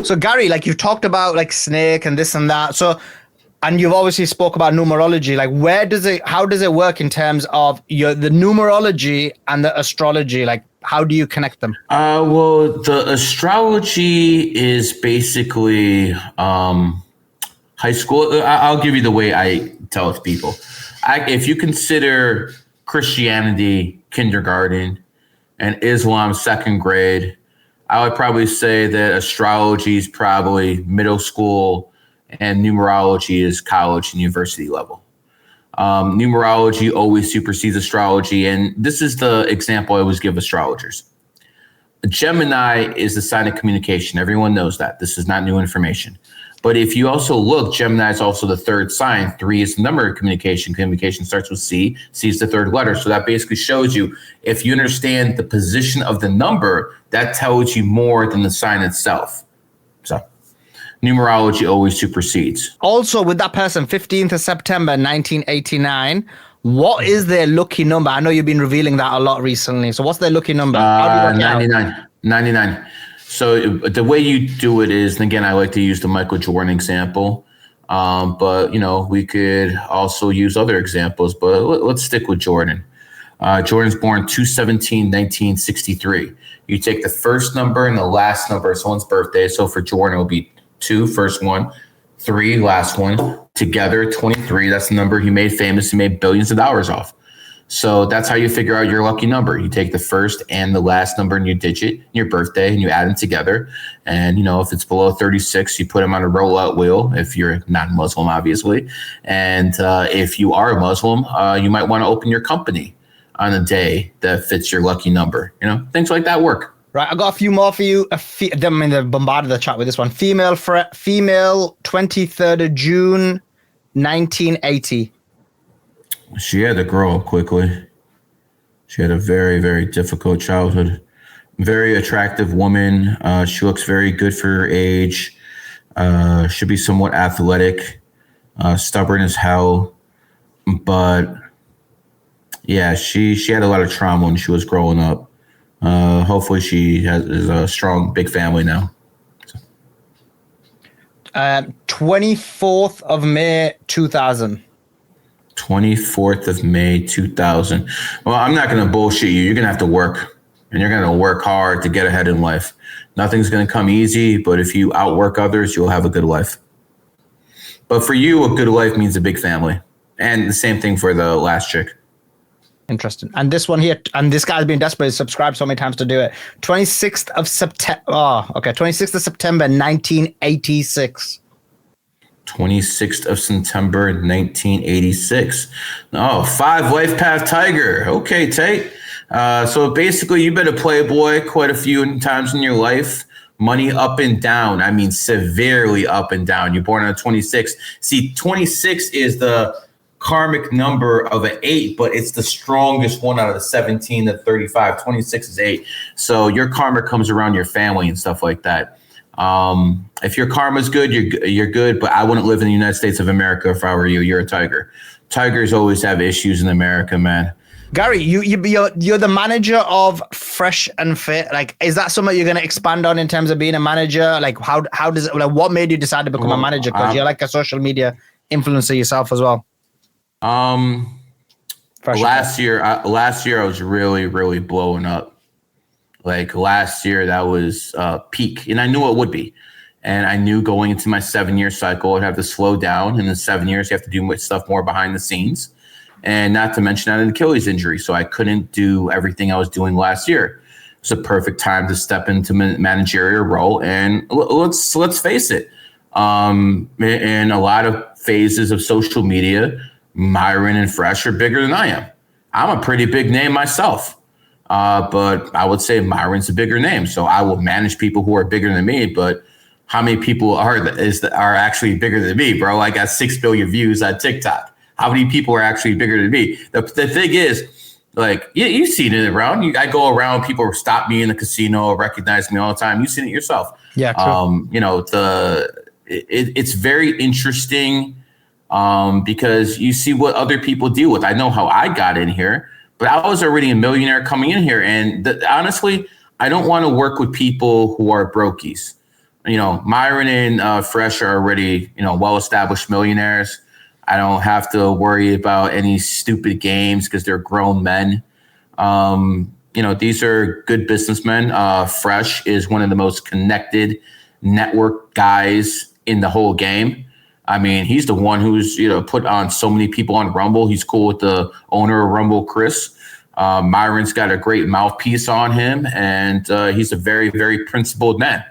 So Gary, like you've talked about like snake and this and that. So, and you've obviously spoke about numerology. Like how does it work in terms of the numerology and the astrology? Like how do you connect them? Well, the astrology is basically high school. I'll give you the way I tell it to people. If you consider Christianity kindergarten and Islam second grade, I would probably say that astrology is probably middle school and numerology is college and university level. Numerology always supersedes astrology. And this is the example I always give astrologers. Gemini is the sign of communication. Everyone knows that. This is not new information. But if you also look, Gemini is also the third sign. 3 is the number of communication. Communication starts with C. C is the third letter. So that basically shows you, if you understand the position of the number, that tells you more than the sign itself. So numerology always supersedes. Also, with that person, 15th of September, 1989, what is their lucky number? I know you've been revealing that a lot recently. So what's their lucky number? 99. 99. So the way you do it is, and again, I like to use the Michael Jordan example, but we could also use other examples, but let's stick with Jordan. Jordan's born 2/17/1963. You take the first number and the last number of someone's birthday. So for Jordan, it will be 2, first one, 3, last one, together 23. That's the number he made famous. He made billions of dollars off. So that's how you figure out your lucky number. You take the first and the last number in your digit, your birthday, and you add them together. And, if it's below 36, you put them on a rollout wheel if you're not Muslim, obviously. And if you are a Muslim, you might want to open your company on a day that fits your lucky number. Things like that work. Right, I got a few more for you. They bombarded the chat with this one. Female, 23rd of June, 1980. She had to grow up quickly. She had a very, very difficult childhood. Very attractive woman. She looks very good for her age. Should be somewhat athletic. Stubborn as hell. But yeah, she had a lot of trauma when she was growing up. Hopefully she is a strong, big family now. 24th of May, 2000. 24th of May, 2000. Well, I'm not going to bullshit you. You're going to have to work, and you're going to work hard to get ahead in life. Nothing's going to come easy, but if you outwork others, you'll have a good life. But for you, a good life means a big family. And the same thing for the last chick. Interesting. And this one here, and this guy's been desperate. He's subscribed so many times to do it. 26th of September. 26th of September, 1986. 26th of September, 1986. Oh, 5 Lifepath Tiger. Okay, Tate. So basically, you've been a playboy quite a few times in your life. Money up and down. I mean, severely up and down. You're born on 26. See, 26 is the karmic number of an 8, but it's the strongest one out of the 17 to 35. 26 is 8. So your karma comes around your family and stuff like that. If your karma's good, you're good, but I wouldn't live in the United States of America if I were you. You're a tiger. Tigers always have issues in America, man. Gary, you're the manager of Fresh and Fit. Like, is that something you're going to expand on in terms of being a manager? Like, how does it, like, what made you decide to become a manager? Because you're like a social media influencer yourself as well. Last year I was really, really blowing up. Like last year, that was peak, and I knew it would be. And I knew going into my 7-year cycle, I'd have to slow down. And in 7 years, you have to do stuff more behind the scenes. And not to mention I had an Achilles injury, so I couldn't do everything I was doing last year. It's a perfect time to step into managerial role. And let's face it, in a lot of phases of social media, Myron and Fresh are bigger than I am. I'm a pretty big name myself. But I would say Myron's a bigger name. So I will manage people who are bigger than me. But how many people are actually bigger than me, bro? I got 6 billion views on TikTok. How many people are actually bigger than me? The thing is, like, you've seen it around. I go around, people stop me in the casino, recognize me all the time. You've seen it yourself. Yeah, true. It's very interesting because you see what other people deal with. I know how I got in here. But I was already a millionaire coming in here. And honestly, I don't want to work with people who are brokies. Myron and Fresh are already, well-established millionaires. I don't have to worry about any stupid games because they're grown men. These are good businessmen. Fresh is one of the most connected network guys in the whole game. I mean, he's the one who's, put on so many people on Rumble. He's cool with the owner of Rumble, Chris. Myron's got a great mouthpiece on him, and he's a very, very principled man.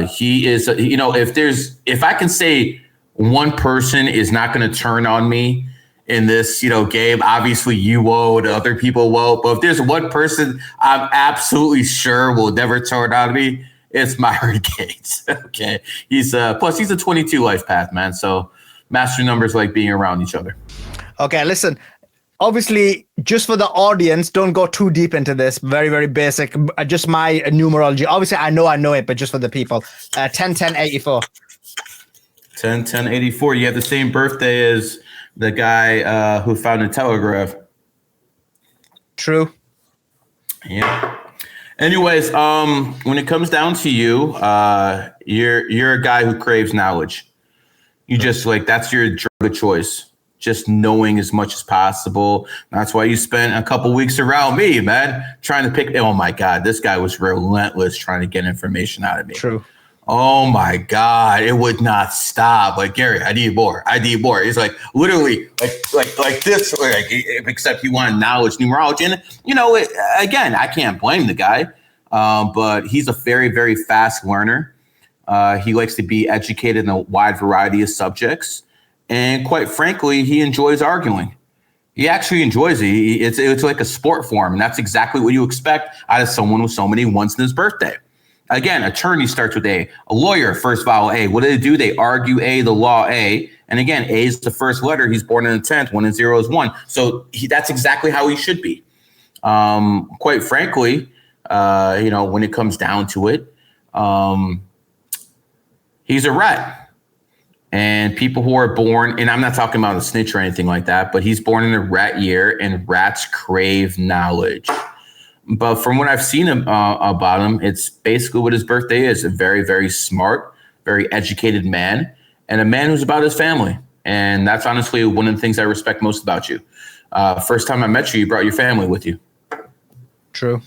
He is, if I can say one person is not going to turn on me in this, game, obviously you won't, other people won't. But if there's one person I'm absolutely sure will never turn on me, it's Myron Gates. Okay. Plus he's a 22 life path, man. So master numbers like being around each other. Okay. Listen, obviously, just for the audience, don't go too deep into this. Very, very basic. Just my numerology. Obviously, I know it, but just for the people. 10-10-84. 10-10-84. You have the same birthday as the guy who found the telegraph. True. Yeah. Anyways, when it comes down to you, you're a guy who craves knowledge. You just that's your drug of choice. Just knowing as much as possible. That's why you spent a couple weeks around me, man, trying to pick. Oh my God, this guy was relentless trying to get information out of me. True. Oh my God, it would not stop. Like, Gary, I need more. He's like literally like this, except he wanted knowledge, numerology. And again, I can't blame the guy, but he's a very, very fast learner. He likes to be educated in a wide variety of subjects. And quite frankly, he enjoys arguing. He actually enjoys it. It's like a sport for him. And that's exactly what you expect out of someone with so many ones in his birthday. Again, attorney starts with A. A lawyer, first vowel A. What do they do? They argue A, the law A. And again, A is the first letter. He's born in the 10th. 1 and 0 is 1. So that's exactly how he should be. Quite frankly, when it comes down to it, he's a rat. And people who are born, and I'm not talking about a snitch or anything like that, but he's born in a rat year, and rats crave knowledge. But from what I've seen about him, it's basically what his birthday is. A very, very smart, very educated man, and a man who's about his family. And that's honestly one of the things I respect most about you. First time I met you, you brought your family with you. True.